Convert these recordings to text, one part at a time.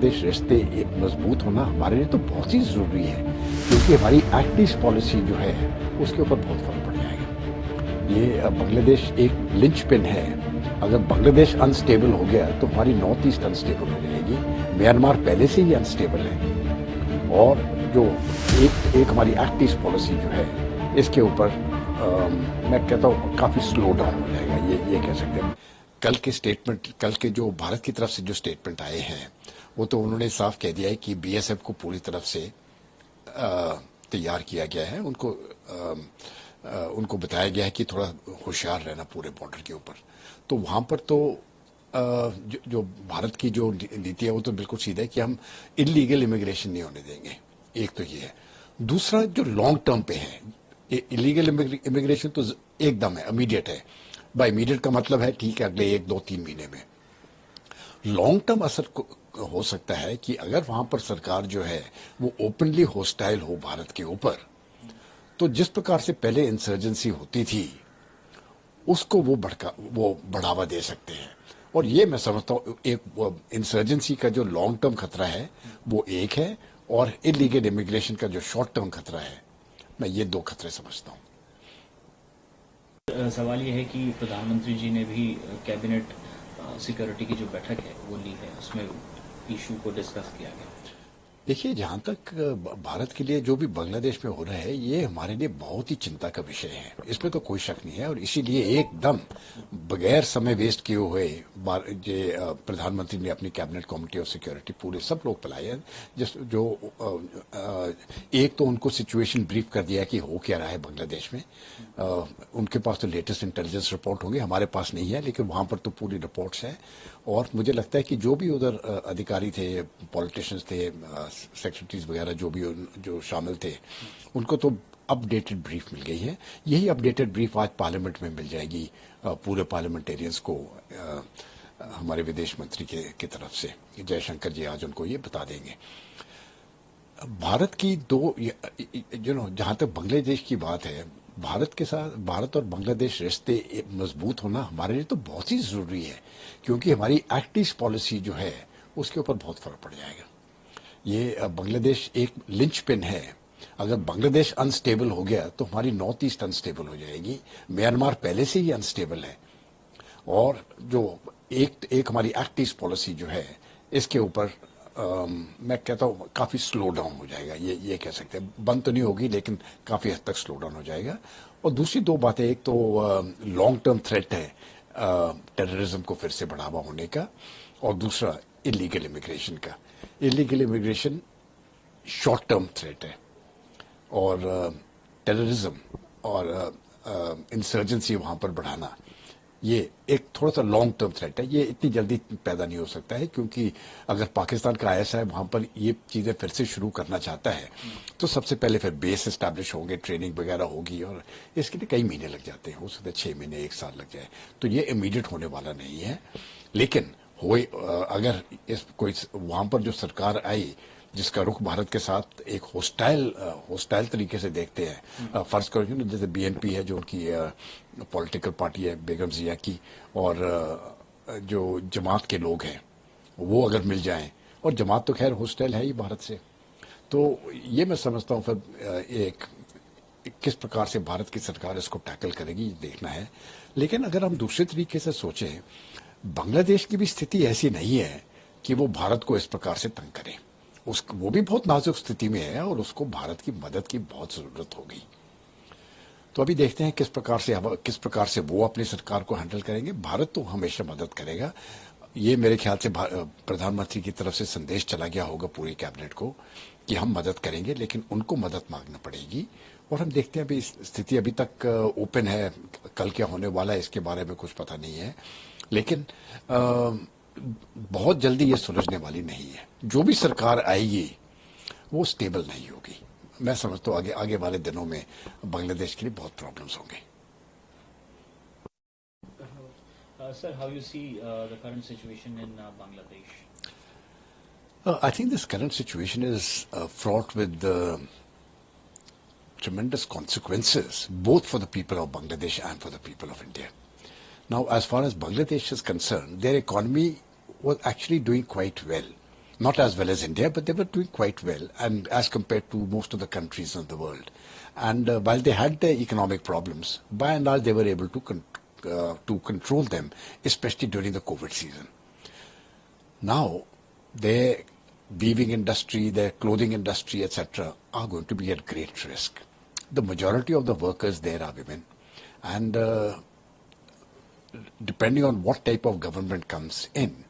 बांग्लादेश रिश्ते एक मजबूत होना हमारे लिए तो बहुत ही ज़रूरी है, क्योंकि हमारी एक्ट ईस्ट पॉलिसी जो है उसके ऊपर बहुत फर्क पड़ जाएगा। ये बांग्लादेश एक लिंच पिन है। अगर बांग्लादेश अनस्टेबल हो गया तो हमारी नॉर्थ ईस्ट अनस्टेबल हो जाएगी। म्यांमार पहले से ही अनस्टेबल है और जो एक हमारी एक्ट ईस्ट पॉलिसी जो है इसके ऊपर मैं कहता हूँ काफ़ी स्लो डाउन हो जाएगा, ये कह सकते हैं। कल के जो भारत की तरफ से जो स्टेटमेंट आए हैं वो तो उन्होंने साफ कह दिया है कि बीएसएफ को पूरी तरफ से तैयार किया गया है। उनको बताया गया है कि थोड़ा होशियार रहना पूरे बॉर्डर के ऊपर। तो वहां पर तो जो भारत की जो नीति है वो तो बिल्कुल सीधा है कि हम इलीगल इमिग्रेशन नहीं होने देंगे। एक तो ये है। दूसरा जो लॉन्ग टर्म पे है, इलीगल इमिग्रेशन तो एकदम है, इमीडिएट है। बाय इमीडिएट का मतलब है ठीक है अगले 1, 2, 3 महीने में। लॉन्ग टर्म असर हो सकता है कि अगर वहां पर सरकार जो है वो ओपनली होस्टाइल हो भारत के ऊपर, तो जिस प्रकार से पहले इंसर्जेंसी होती थी उसको वो बढ़ावा दे सकते हैं। और ये मैं समझता हूँ एक इंसर्जेंसी का जो लॉन्ग टर्म खतरा है वो एक है, और इलीगल इमिग्रेशन का जो शॉर्ट टर्म खतरा है, मैं ये 2 खतरे समझता हूँ। सवाल ये है कि प्रधानमंत्री जी ने भी कैबिनेट सिक्योरिटी की जो बैठक है वो ली है, उसमें इशू को डिस्कस किया गया। देखिए, जहां तक भारत के लिए जो भी बांग्लादेश में हो रहा है ये हमारे लिए बहुत ही चिंता का विषय है, इसमें तो कोई शक नहीं है। और इसीलिए एकदम बगैर समय वेस्ट किए हुए प्रधानमंत्री ने अपनी कैबिनेट कमेटी ऑफ सिक्योरिटी पूरे सब लोग बुलाए हैं। एक तो उनको सिचुएशन ब्रीफ कर दिया कि हो क्या रहा है बांग्लादेश में। उनके पास तो लेटेस्ट इंटेलिजेंस रिपोर्ट होंगे, हमारे पास नहीं है, लेकिन वहां पर तो पूरी रिपोर्ट्स हैं। और मुझे लगता है कि जो भी उधर अधिकारी थे, पॉलिटिशियंस थे, सेक्रेटरीज वगैरह जो शामिल थे, उनको तो अपडेटेड ब्रीफ मिल गई है। यही अपडेटेड ब्रीफ आज पार्लियामेंट में मिल जाएगी पूरे पार्लियामेंटेरियंस को, हमारे विदेश मंत्री की तरफ से जयशंकर जी आज उनको ये बता देंगे। भारत की जहां तक बांग्लादेश की बात है, भारत और बांग्लादेश रिश्ते मजबूत होना हमारे लिए तो बहुत ही जरूरी है, क्योंकि हमारी एक्ट ईस्ट पॉलिसी जो है उसके ऊपर बहुत फर्क पड़ जाएगा। ये बांग्लादेश एक लिंच पिन है। अगर बांग्लादेश अनस्टेबल हो गया तो हमारी नॉर्थ ईस्ट अनस्टेबल हो जाएगी। म्यांमार पहले से ही अनस्टेबल है और जो एक हमारी एक्ट ईस्ट पॉलिसी जो है इसके ऊपर मैं कहता हूँ काफी स्लो डाउन हो जाएगा, ये कह सकते हैं। बंद तो नहीं होगी लेकिन काफी हद तक स्लो डाउन हो जाएगा। और दूसरी 2 बातें, एक तो लॉन्ग टर्म थ्रेट है टेररिज्म को फिर से बढ़ावा होने का, और दूसरा इलीगल इमिग्रेशन का। Illegal immigration short term threat है, और टेररिज्म और इंसर्जेंसी वहां पर बढ़ाना ये एक थोड़ा सा लॉन्ग टर्म थ्रेट है। ये इतनी जल्दी पैदा नहीं हो सकता है, क्योंकि अगर पाकिस्तान का ISI वहां पर ये चीजें फिर से शुरू करना चाहता है तो सबसे पहले फिर बेस एस्टैब्लिश होंगे, ट्रेनिंग वगैरह होगी, और इसके लिए कई महीने लग जाते हैं, हो सकता है 6 महीने 1 साल लग जाए। तो ये इमीडिएट होने वाला नहीं है। लेकिन अगर कोई वहां पर जो सरकार आई जिसका रुख भारत के साथ एक होस्टाइल तरीके से देखते हैं, फर्ज करो जैसे BNP है जो उनकी पॉलिटिकल पार्टी है बेगम जिया की, और जो जमात के लोग हैं वो अगर मिल जाएं, और जमात तो खैर होस्टाइल है ही भारत से, तो ये मैं समझता हूँ फिर किस प्रकार से भारत की सरकार इसको टैकल करेगी ये देखना है। लेकिन अगर हम दूसरे तरीके से सोचें, बांग्लादेश की भी स्थिति ऐसी नहीं है कि वो भारत को इस प्रकार से तंग करे। वो भी बहुत नाजुक स्थिति में है और उसको भारत की मदद की बहुत जरूरत होगी। तो अभी देखते हैं किस प्रकार से वो अपनी सरकार को हैंडल करेंगे। भारत तो हमेशा मदद करेगा। ये मेरे ख्याल से प्रधानमंत्री की तरफ से संदेश चला गया होगा पूरी कैबिनेट को कि हम मदद करेंगे, लेकिन उनको मदद मांगना पड़ेगी। और हम देखते हैं अभी स्थिति अभी तक ओपन है, कल क्या होने वाला है इसके बारे में कुछ पता नहीं है, लेकिन बहुत जल्दी ये सुलझने वाली नहीं है। जो भी सरकार आएगी वो स्टेबल नहीं होगी। मैं समझता हूँ आगे वाले दिनों में बांग्लादेश के लिए बहुत प्रॉब्लम्स होंगे। Sir, how you see the current situation in Bangladesh? I think this current situation is fraught with tremendous consequences, both for the people of Bangladesh and for the people of India. Now, as far as Bangladesh is concerned, their economy was actually doing quite well. Not as well as India, but they were doing quite well, and as compared to most of the countries in the world. And while they had their economic problems, by and large they were able to control them, especially during the COVID season. Now, their weaving industry, their clothing industry, etc., are going to be at great risk. The majority of the workers there are women, and depending on what type of government comes in,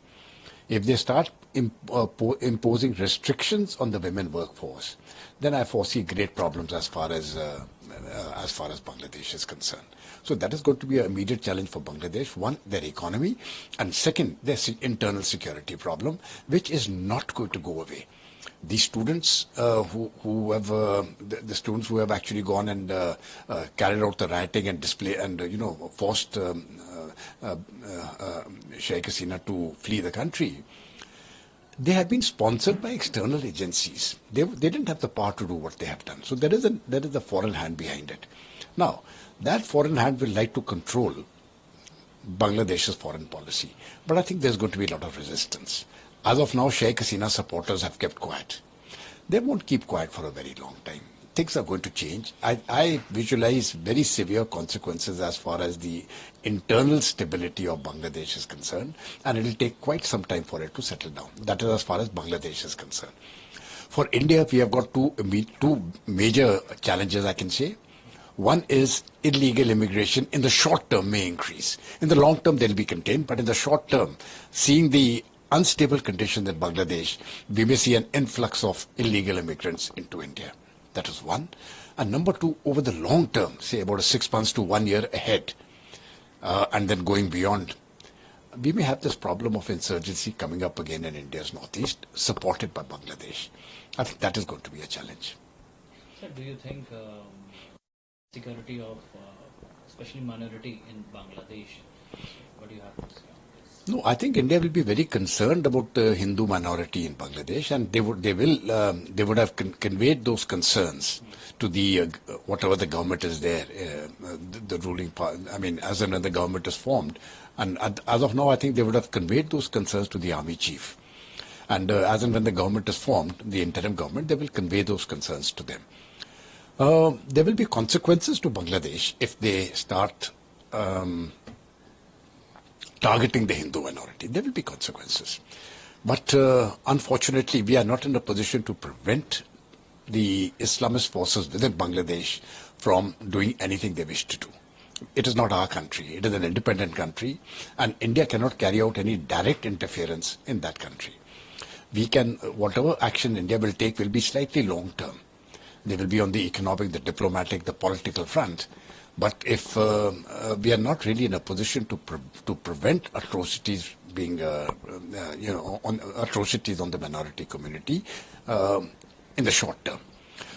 if they start imposing restrictions on the women workforce, then I foresee great problems as far as Bangladesh is concerned. So that is going to be an immediate challenge for Bangladesh. One, their economy, and second, their internal security problem, which is not going to go away. The students who have actually gone and carried out the rioting and display and forced Sheikh Hasina to flee the country, they have been sponsored by external agencies. They didn't have the power to do what they have done. So there is a foreign hand behind it. Now, that foreign hand will like to control Bangladesh's foreign policy. But I think there's going to be a lot of resistance. As of now, Sheikh Hasina supporters have kept quiet. They won't keep quiet for a very long time. Things are going to change. I visualize very severe consequences as far as the internal stability of Bangladesh is concerned, and it will take quite some time for it to settle down. That is as far as Bangladesh is concerned. For India, we have got two major challenges, I can say. One is illegal immigration in the short term may increase. In the long term, they'll be contained, but in the short term, seeing the unstable conditions in Bangladesh, we may see an influx of illegal immigrants into India. That is one. And number two, over the long term, say about 6 months to 1 year ahead, and then going beyond, we may have this problem of insurgency coming up again in India's northeast, supported by Bangladesh. I think that is going to be a challenge. Sir, do you think security of especially minority in Bangladesh, what do you have to say on this? No, I think India will be very concerned about the Hindu minority in Bangladesh, and they would have conveyed those concerns to the whatever the government is there, the ruling part. I mean, as and when the government is formed, and as of now, I think they would have conveyed those concerns to the army chief. And as and when the government is formed, the interim government, they will convey those concerns to them. There will be consequences to Bangladesh if they start targeting the Hindu minority. There will be consequences. But unfortunately, we are not in a position to prevent the Islamist forces within Bangladesh from doing anything they wish to do. It is not our country. It is an independent country, and India cannot carry out any direct interference in that country. We can, whatever action India will take will be slightly long term. They will be on the economic, the diplomatic, the political front. But if we are not really in a position to prevent atrocities being, atrocities on the minority community in the short term.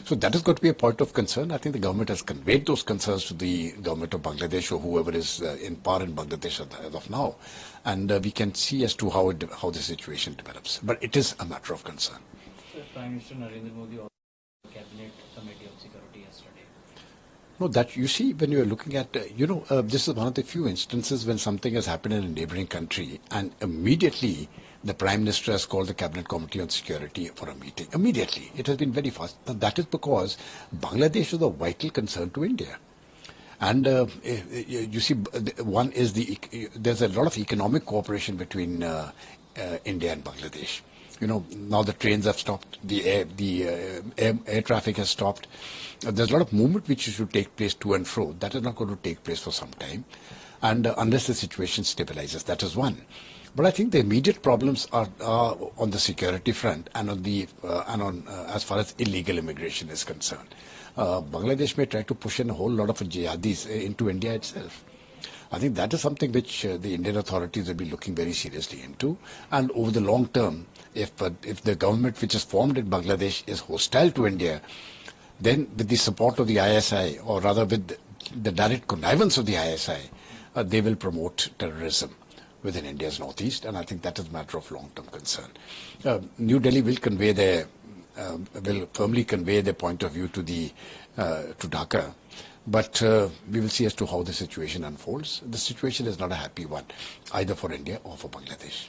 So that is going to be a point of concern. I think the government has conveyed those concerns to the government of Bangladesh or whoever is in power in Bangladesh as of now. And we can see as to how the situation develops. But it is a matter of concern. Sir, Prime Minister Narendra Modi also Cabinet Committee on Security yesterday. No, that you see when you are looking at, this is one of the few instances when something has happened in a neighboring country and immediately the Prime Minister has called the Cabinet Committee on Security for a meeting. Immediately. It has been very fast. Now, that is because Bangladesh is a vital concern to India. And you see, one is there's a lot of economic cooperation between India and Bangladesh. Now the trains have stopped, the air traffic has stopped. There's a lot of movement which should take place to and fro. That is not going to take place for some time, and unless the situation stabilizes, that is one. But I think the immediate problems are on the security front and on as far as illegal immigration is concerned. Bangladesh may try to push in a whole lot of jihadis into India itself. I think that is something which the Indian authorities will be looking very seriously into. And over the long term, if the government which is formed in Bangladesh is hostile to India, then with the support of the ISI, or rather with the direct connivance of the ISI, they will promote terrorism within India's northeast. And I think that is a matter of long-term concern. New Delhi will firmly convey their point of view to Dhaka. But we will see as to how the situation unfolds. The situation is not a happy one, either for India or for Bangladesh.